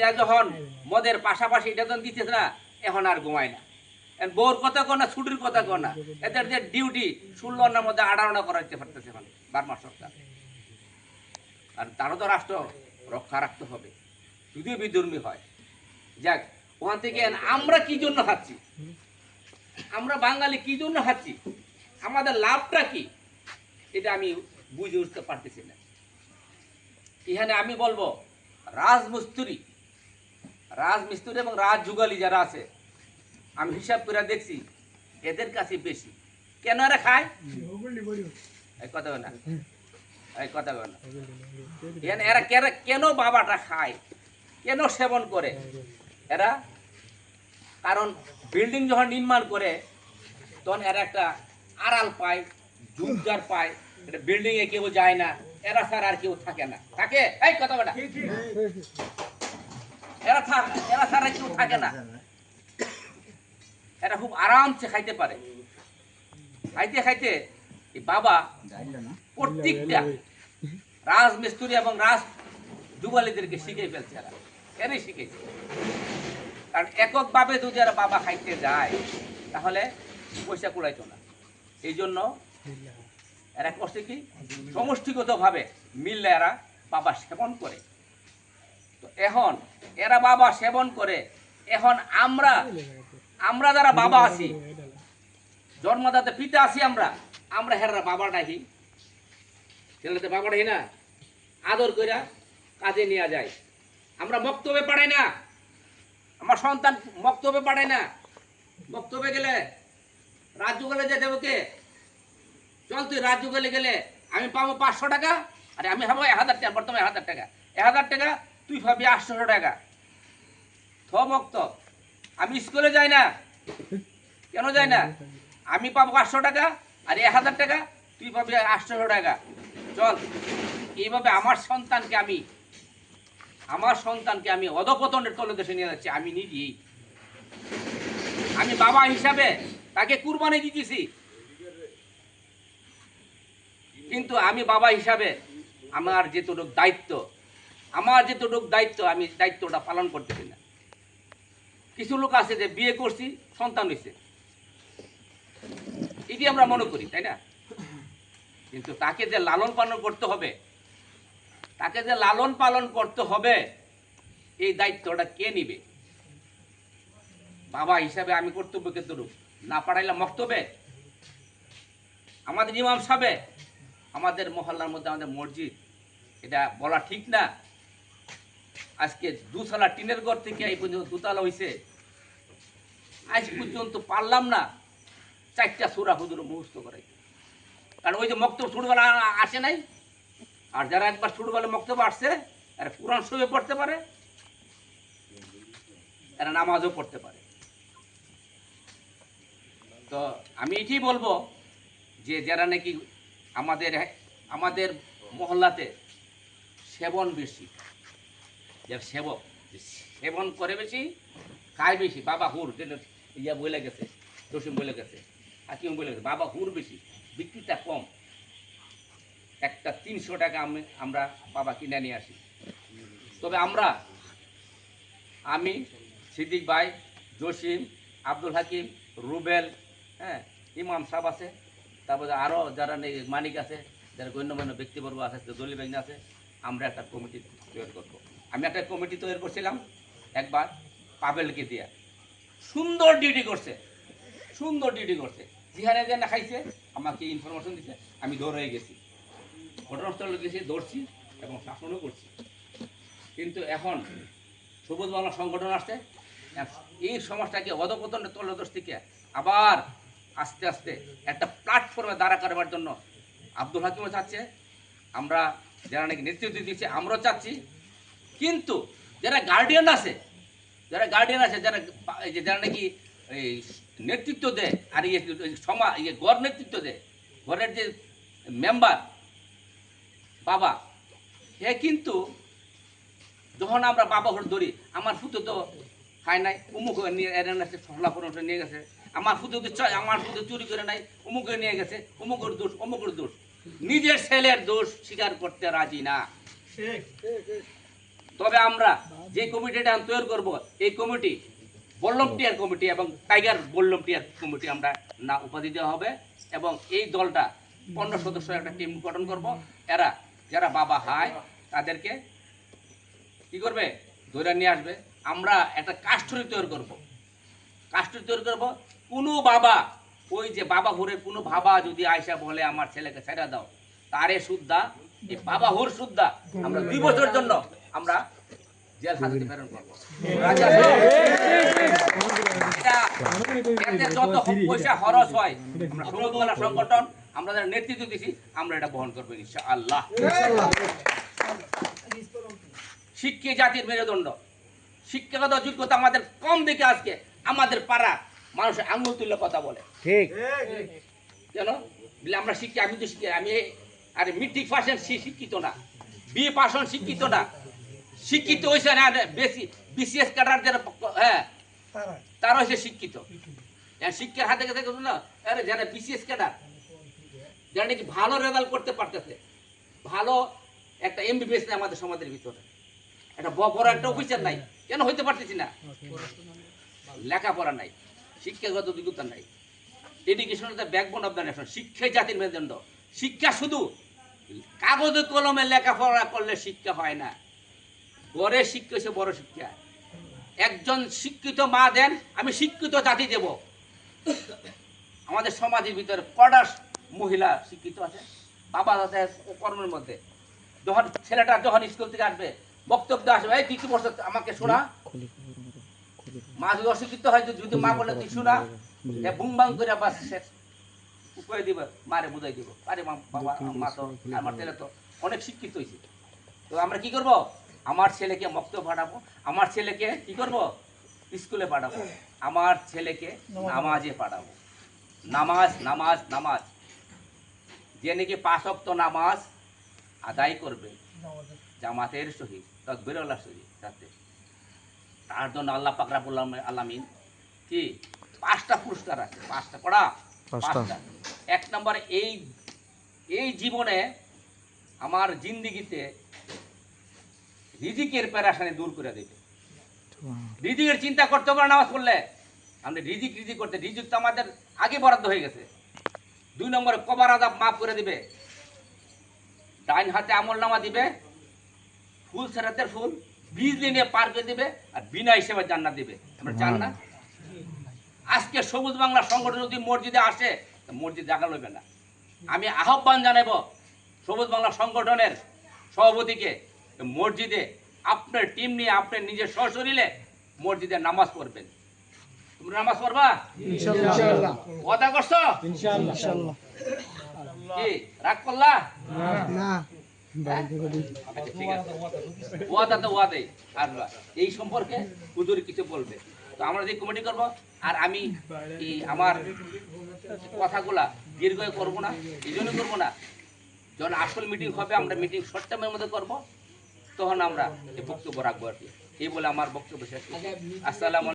এটা যখন মদের পাশাপাশি এটা যখন দিতেছে না, এখন আর ঘুমায় না। বউর কথা কো না, ছুটির কথা কো না, এদের যে ডিউটি 16 মধ্যে 18 করাইতে পারতেছে এখন বার্মা সরকার। আর তারও তো রাষ্ট্র রক্ষা রাখতে হবে, যদিও বিধর্মী হয়। যাক, ওখান থেকে আমরা কি জন্য খাচ্ছি, আমরা বাঙালি কি জন্য খাচ্ছি, আমাদের লাভটা কি, এটা আমি বুঝে উঠতে পারতেছি না। এখানে আমি বলবো রাজমিস্ত্রি এবং রাজযুগালি যারা আছে, আমি হিসাব করে দেখছি এদের কাছে বেশি। কেন এরা খায়? এই কথা বলে না, এই কথা বলে না। এরা কেন বাবাটা খায়, কেন সেবন করে এরা? কারণ বিল্ডিং যখন নির্মাণ করে তখন এরা একটা আড়াল পায়, জুবজার পায়। এটা বিল্ডিং এ কেউ যায় না, এরা ছাড়া আর কেউ থাকে না। থাকে? এই কথা বলে, এরা ছাড়া কেউ থাকে না। এরা খুব আরামসে খাইতে পারে। খাইতে খাইতে এই বাবা প্রত্যেকটা রাজমিস্ত্রি এবং রাজ যুগালীদেরকে শিখে ফেলছে। এরাই শিখেছে। কারণ এককভাবে যদি এরা বাবা খাইতে যায় তাহলে পয়সা কুলাইতো না। এই জন্য এরা করছে কি, সমষ্টিগতভাবে মিললে এরা বাবা সেবন করে। তো এখন এরা বাবা সেবন করে, এখন আমরা যারা বাবা আছি, জন্মদাতা পিতা আছি, আমরা হেরা বাবা ডাকি, ছেলেতে বাবা ডাকি না, আদর কইরা কাজে নিয়ে যায়। আমরা বক্তব্যে পাঠাই না, আমার সন্তান বক্তব্যে পাঠাই না। বক্তব্যে গেলে রাজ্য গেলে যে দেবো কে, চল তুই রাজ্য গেলে গেলে আমি পাবো 500 টাকা, আরে আমি পাবো 1000 টাকা, বর্তমানে 1000 টাকা, 1000 টাকা তুই পাবি 800 টাকা। ভক্ত, আমি স্কুলে যাই না, কেন যাই না? আমি পাবো 500 টাকা আর 1000 টাকা তুই পাবি 800 টাকা। চল, এইভাবে আমার সন্তানকে আমি অধপতনের তলদেশে নিয়ে যাচ্ছি। আমি নিজেই, আমি বাবা হিসাবে তাকে কুরবানি দিতেছি, কিন্তু আমি বাবা হিসাবে আমার যেটুকু দায়িত্ব আমি দায়িত্বটা পালন করতেছি না। কিছু লোক আছে যে বিয়ে করছি, সন্তান হয়েছে, এটি আমরা মনে করি, তাই না? কিন্তু তাকে যে লালন পালন করতে হবে, এই দায়িত্বটা কে নিবে? বাবা হিসাবে আমি কর্তব্য কতটুকু না পাঠাইলাম মক্তবে। আমাদের ইমাম সাহেব, আমাদের মহল্লার মধ্যে আমাদের মসজিদ, এটা বলা ঠিক না। আজকে 2 তলা টিনের ঘর থেকে এই পর্যন্ত 2 তলা হয়েছে, আজ পর্যন্ত পারলাম না 4টা সূরা হুজুর মুখস্থ করাই। কারণ ওই যে মক্তব ছোটবেলা আসে নাই, আর যারা একবার ছোটবেলা মক্তব আসছে এরা কোরআন শরীফ পড়তে পারে, এরা নামাজও পড়তে পারে। তো আমি এটাই বলবো যে যারা নাকি আমাদের মহল্লাতে সেবন বেশি, যারা সেবন করে বেশি, খায় বেশি, বাবা হুর, ইয়া বলে গেছে, জসিম বলে গেছে, হাকিম বলে গেছে, বাবা হুর বেশি, বিক্রিটা কম। একটা 300 টাকা আমরা বাবা কিনে নিয়ে আসি। তবে আমি সিদ্দিক ভাই, জসিম, আব্দুল হাকিম, রুবেল, হ্যাঁ, ইমাম সাহেব আছে, তারপরে আরও যারা মানিক আছে, যারা গণ্যমান্য ব্যক্তিবর্গ আছে, দলীয় ব্যাংক আছে, আমরা একটা কমিটি তৈরি করবো। আমি একটা কমিটি তৈরি করছিলাম একবার পাবেলকে দিয়া, সুন্দর ডিউটি করছে। যেখানে খাইছে আমাকে ইনফরমেশন দিচ্ছে, আমি দৌড়ে গেছি, ঘটনাস্থলে গেছি, দৌড়ছি এবং শাসনও করছি। কিন্তু এখন সবুজ বাংলা সংগঠন আসছে, এই সমাজটাকে অধপতনের তলদেশ থেকে আবার আস্তে আস্তে একটা প্ল্যাটফর্মে দাঁড়া করবার জন্য আব্দুল হাকিমও চাচ্ছে, আমরা যারা নাকি নেতৃত্ব দিচ্ছে আমরাও চাচ্ছি। কিন্তু যারা গার্ডিয়ান আছে, যারা নাকি এই নেতৃত্ব দেয়, আর গড় নেতৃত্ব দেয়, ঘরের যে মেম্বার বাবা, হে কিন্তু যখন আমরা বাবা ঘর ধরি, আমার ফুটো তো খায় নাই, উমুক নিয়ে নিয়ে গেছে, আমার ফুটো চুরি করে নাই, উমুকে নিয়ে গেছে, অমুকের দোষ, নিজের ছেলের দোষ স্বীকার করতে রাজি না। তবে আমরা যে কমিটিটা তৈরি করব এই কমিটি ভলান্টিয়ার কমিটি এবং টাইগার ভলান্টিয়ার কমিটি আমরা না উপাধি দেওয়া হবে এবং এই দলটা 15 সদস্যের একটা টিম গঠন করব। এরা যারা বাবা হায় তাদেরকে কি করবে ধরে নিয়ে আসবে। আমরা একটা কাস্টরি তৈরি করব। কাস্টরি তৈরি করব। কোনো বাবা ওই যে বাবা হুরের কোনো বাবা যদি আয়সা বলে আমার ছেলেকে ছেড়ে দাও, তারে সুদ্ধা এই বাবা হুর সুদ্ধা আমরা 2 বছরের জন্য আমরা জেল হাজতে প্রেরণ করবো। এতে যত পয়সা খরচ হয় আমরা সবুজ বাংলা সংগঠন আমরা যারা নেতৃত্ব দিছি আমরা এটা বহন করবো ইনশাআল্লাহ। শিক্ষা জাতির মেরুদণ্ড, শিক্ষাগত যোগ্যতা আমাদের কম দেখে আজকে আমাদের পাড়া মানুষের আঙুল তুলে কথা বলে ঠিক কেন বলে আমরা শিক্ষা। আমি তো শিক্ষা, আমি আরে মেট্রিক পার্সেন্ট শিক্ষিত না, বিএ পার্সেন্ট শিক্ষিত না, শিক্ষিত হয়েছে না বেশি বিসিএস ক্যাডার যারা হ্যাঁ তারা হয়েছে শিক্ষিত। শিক্ষার হাতে কাছে না আরে যারা বিসিএস ক্যাডার যারা নাকি ভালো রেজাল্ট করতে পারতেছে, ভালো একটা এমবিবিএস নেই আমাদের সমাজের ভিতরে, একটা বড় একটা অফিসার নাই, কেন হইতে পারতেছি না? লেখাপড়া নাই, শিক্ষাগত যোগ্যতা নাই। Education is the backbone of the nation. শিক্ষাই জাতির মেরুদণ্ড। শিক্ষা শুধু কাগজে কলমে লেখাপড়া করলে শিক্ষা হয় না, বড় শিক্ষা হচ্ছে বড় শিক্ষা। একজন শিক্ষিত মা দেন, আমি শিক্ষিত জাতি দেব। আমাদের সমাজের ভিতরে কটা মহিলা শিক্ষিত আছে? বাবা আছে কর্মের মধ্যে। যখন ছেলেটা যখন স্কুল থেকে আসবে বক্তব্য আসবে, এই তুই কি বলছ আমাকে শোনা। মা যদি অশিক্ষিত হয়, যদি মা বলে তুই শোনা, বুম বাং করে বাস শেষ করে দিবে, মারে বুঝাই দিব। আরে বাবা মা তো আমার ছেলে তো অনেক শিক্ষিত হয়েছে, তো আমরা কি করব? আমার ছেলেকে বক্তব্য পাঠাবো, আমার ছেলেকে কি করব? স্কুলে পাঠাবো, আমার ছেলেকে নামাজে পাঠাবো। নামাজ নামাজ নামাজ, যে নাকি 5 ওয়াক্ত নামাজ আদায় করবে জামাতের সহিত তাকবীরুল্লাহ সহিত, তার জন্য আল্লাহ পাক রব্বুল আলামিন কি 5টা পুরস্কার আছে। 5টা পড়া 5টা। 1 নম্বরে এই জীবনে আমার জিন্দেগিতে রিজিকের পেরেশানি দূর করে দেবে। রিজিকের চিন্তা করতে হবে নামাজ পড়লে। আমরা রিজিক করতে, রিজিক তো আমাদের আগে বরাদ্দ হয়ে গেছে। 2 নম্বরে কবর আযাব মাফ করে দিবে। ডাইন হাতে আমলনামা দিবে, ফুল সেরাতের ফুল বিজলি নিয়ে পার করে দিবে, আর বিনা হিসেবে জান্নাত দিবে। আমরা জান না? আজকে সবুজ বাংলা সংগঠন যদি মসজিদে আসে, মসজিদ জায়গা লইবে না। আমি আহ্বান জানাবো সবুজ বাংলা সংগঠনের সভাপতিকে, মসজিদে আপনার টিম নিয়ে আপনার নিজের সশরীরে মসজিদে নামাজ পড়বেন। তোমরা নামাজ পড়বা ইনশাআল্লাহ? ওয়াদা করছো ইনশাআল্লাহ? কি রাগ করলা না? ঠিক আছে, ওয়াদা তো ওয়াদাই। আর এই সম্পর্কে হুজুর কিছু বলবে, তো আমরা যে কমিটি করব। আর আমি এই আমার কথাগুলা দীর্ঘ করব না, এই জন্য করবো না, যখন আসল মিটিং হবে আমরা মিটিং শর্ট টাইমের মধ্যে করব, তখন আমরা এই বক্তব্য রাখবো আর কি। এই বলে আমার বক্তব্য শেষ। আসসালামু